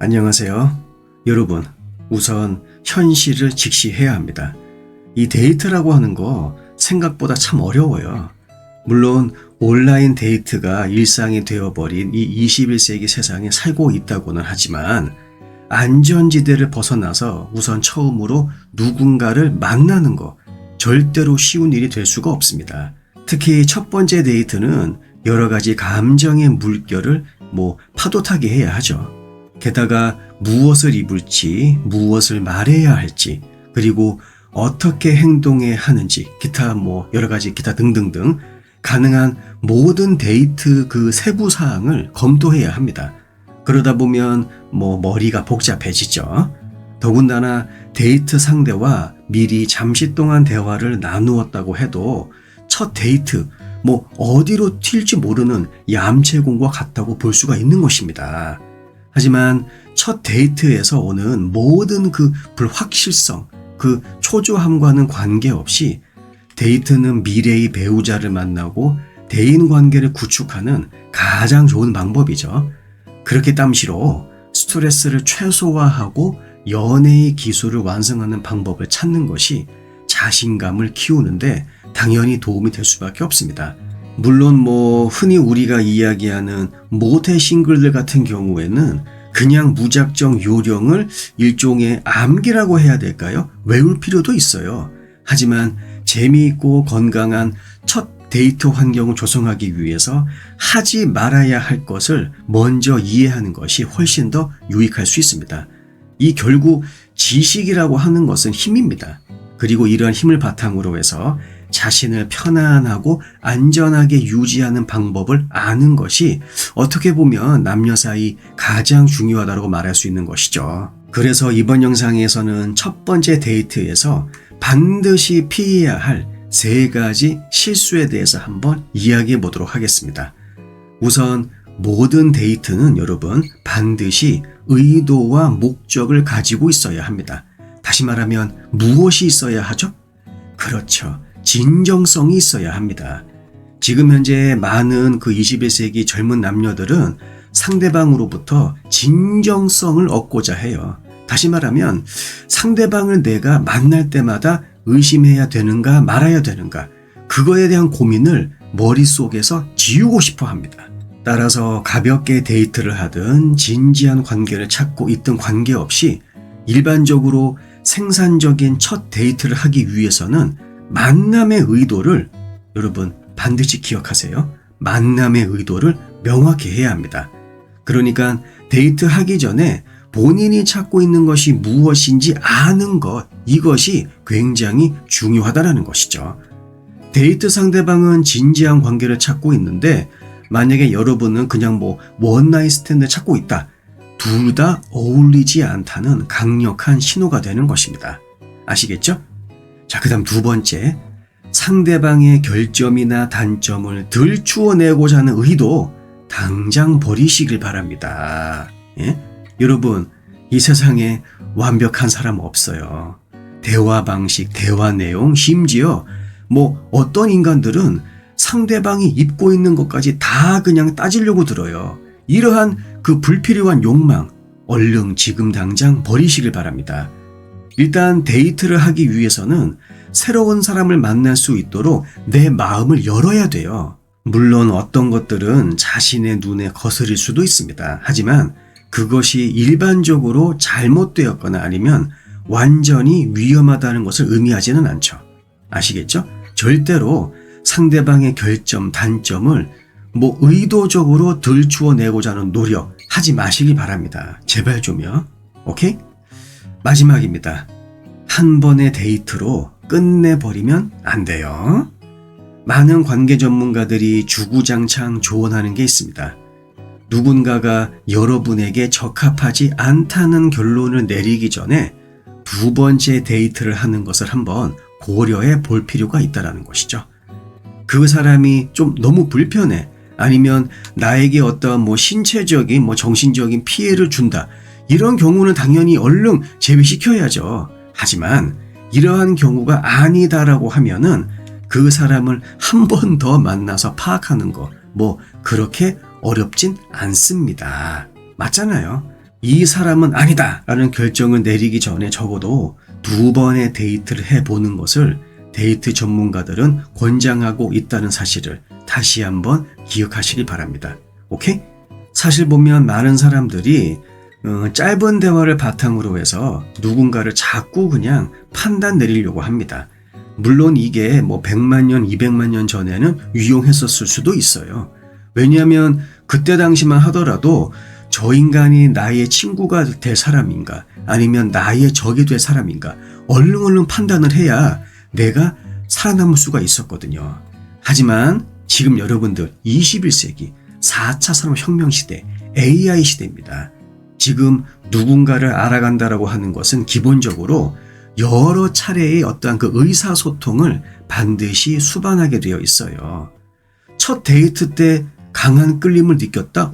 안녕하세요. 여러분, 우선 현실을 직시해야 합니다. 이 데이트라고 하는 거 생각보다 참 어려워요. 물론 온라인 데이트가 일상이 되어버린 이 21세기 세상에 살고 있다고는 하지만 안전지대를 벗어나서 우선 처음으로 누군가를 만나는 거 절대로 쉬운 일이 될 수가 없습니다. 특히 첫 번째 데이트는 여러 가지 감정의 물결을 파도타게 해야 하죠. 게다가 무엇을 입을지, 무엇을 말해야 할지, 그리고 어떻게 행동해야 하는지, 기타 여러 가지 기타 등등등 가능한 모든 데이트 그 세부 사항을 검토해야 합니다. 그러다 보면 머리가 복잡해지죠. 더군다나 데이트 상대와 미리 잠시 동안 대화를 나누었다고 해도 첫 데이트 어디로 튈지 모르는 얌체공과 같다고 볼 수가 있는 것입니다. 하지만 첫 데이트에서 오는 모든 그 불확실성, 그 초조함과는 관계없이 데이트는 미래의 배우자를 만나고 대인관계를 구축하는 가장 좋은 방법이죠. 그렇게 땀시로 스트레스를 최소화하고 연애의 기술을 완성하는 방법을 찾는 것이 자신감을 키우는데 당연히 도움이 될 수밖에 없습니다. 물론 흔히 우리가 이야기하는 모태 싱글들 같은 경우에는 그냥 무작정 요령을 일종의 암기라고 해야 될까요? 외울 필요도 있어요. 하지만 재미있고 건강한 첫 데이트 환경을 조성하기 위해서 하지 말아야 할 것을 먼저 이해하는 것이 훨씬 더 유익할 수 있습니다. 이 결국 지식이라고 하는 것은 힘입니다. 그리고 이러한 힘을 바탕으로 해서 자신을 편안하고 안전하게 유지하는 방법을 아는 것이 어떻게 보면 남녀 사이 가장 중요하다고 말할 수 있는 것이죠. 그래서 이번 영상에서는 첫 번째 데이트에서 반드시 피해야 할 3가지 실수에 대해서 한번 이야기해 보도록 하겠습니다. 우선 모든 데이트는 여러분 반드시 의도와 목적을 가지고 있어야 합니다. 다시 말하면 무엇이 있어야 하죠? 그렇죠. 진정성이 있어야 합니다. 지금 현재 많은 그 21세기 젊은 남녀들은 상대방으로부터 진정성을 얻고자 해요. 다시 말하면 상대방을 내가 만날 때마다 의심해야 되는가 말아야 되는가, 그거에 대한 고민을 머릿속에서 지우고 싶어 합니다. 따라서 가볍게 데이트를 하든 진지한 관계를 찾고 있든 관계없이 일반적으로 생산적인 첫 데이트를 하기 위해서는 만남의 의도를 여러분 반드시 기억하세요. 만남의 의도를 명확히 해야 합니다. 그러니까 데이트 하기 전에 본인이 찾고 있는 것이 무엇인지 아는 것, 이것이 굉장히 중요하다는 것이죠. 데이트 상대방은 진지한 관계를 찾고 있는데 만약에 여러분은 그냥 원나잇 스탠드를 찾고 있다. 둘 다 어울리지 않다는 강력한 신호가 되는 것입니다. 아시겠죠? 자, 그 다음 2번째, 상대방의 결점이나 단점을 들추어내고자 하는 의도 당장 버리시길 바랍니다. 예? 여러분, 이 세상에 완벽한 사람 없어요. 대화 방식, 대화 내용, 심지어 어떤 인간들은 상대방이 입고 있는 것까지 다 그냥 따지려고 들어요. 이러한 그 불필요한 욕망, 얼른 지금 당장 버리시길 바랍니다. 일단 데이트를 하기 위해서는 새로운 사람을 만날 수 있도록 내 마음을 열어야 돼요. 물론 어떤 것들은 자신의 눈에 거슬릴 수도 있습니다. 하지만 그것이 일반적으로 잘못되었거나 아니면 완전히 위험하다는 것을 의미하지는 않죠. 아시겠죠? 절대로 상대방의 결점, 단점을 의도적으로 들추어내고자 하는 노력 하지 마시기 바랍니다. 제발 좀요. 오케이? 마지막입니다. 한 번의 데이트로 끝내버리면 안 돼요. 많은 관계 전문가들이 주구장창 조언하는 게 있습니다. 누군가가 여러분에게 적합하지 않다는 결론을 내리기 전에 2번째 데이트를 하는 것을 한번 고려해 볼 필요가 있다는 것이죠. 그 사람이 좀 너무 불편해, 아니면 나에게 어떤 신체적인 정신적인 피해를 준다, 이런 경우는 당연히 얼른 제외시켜야죠. 하지만 이러한 경우가 아니다라고 하면은 그 사람을 한 번 더 만나서 파악하는 거 그렇게 어렵진 않습니다. 맞잖아요. 이 사람은 아니다 라는 결정을 내리기 전에 적어도 2번의 데이트를 해보는 것을 데이트 전문가들은 권장하고 있다는 사실을 다시 한번 기억하시기 바랍니다. 오케이? 사실 보면 많은 사람들이 짧은 대화를 바탕으로 해서 누군가를 자꾸 그냥 판단 내리려고 합니다. 물론 이게 뭐 100만 년, 200만 년 전에는 유용했었을 수도 있어요. 왜냐하면 그때 당시만 하더라도 저 인간이 나의 친구가 될 사람인가 아니면 나의 적이 될 사람인가 얼른 판단을 해야 내가 살아남을 수가 있었거든요. 하지만 지금 여러분들 21세기 4차 산업혁명 시대 AI 시대입니다. 지금 누군가를 알아간다라고 하는 것은 기본적으로 여러 차례의 어떠한 그 의사소통을 반드시 수반하게 되어 있어요. 첫 데이트 때 강한 끌림을 느꼈다?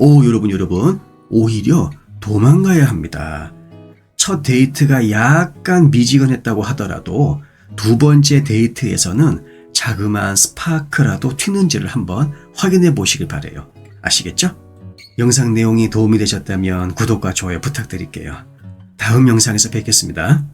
여러분 오히려 도망가야 합니다. 첫 데이트가 약간 미지근했다고 하더라도 2번째 데이트에서는 자그마한 스파크라도 튀는지를 한번 확인해 보시길 바래요. 아시겠죠? 영상 내용이 도움이 되셨다면 구독과 좋아요 부탁드릴게요. 다음 영상에서 뵙겠습니다.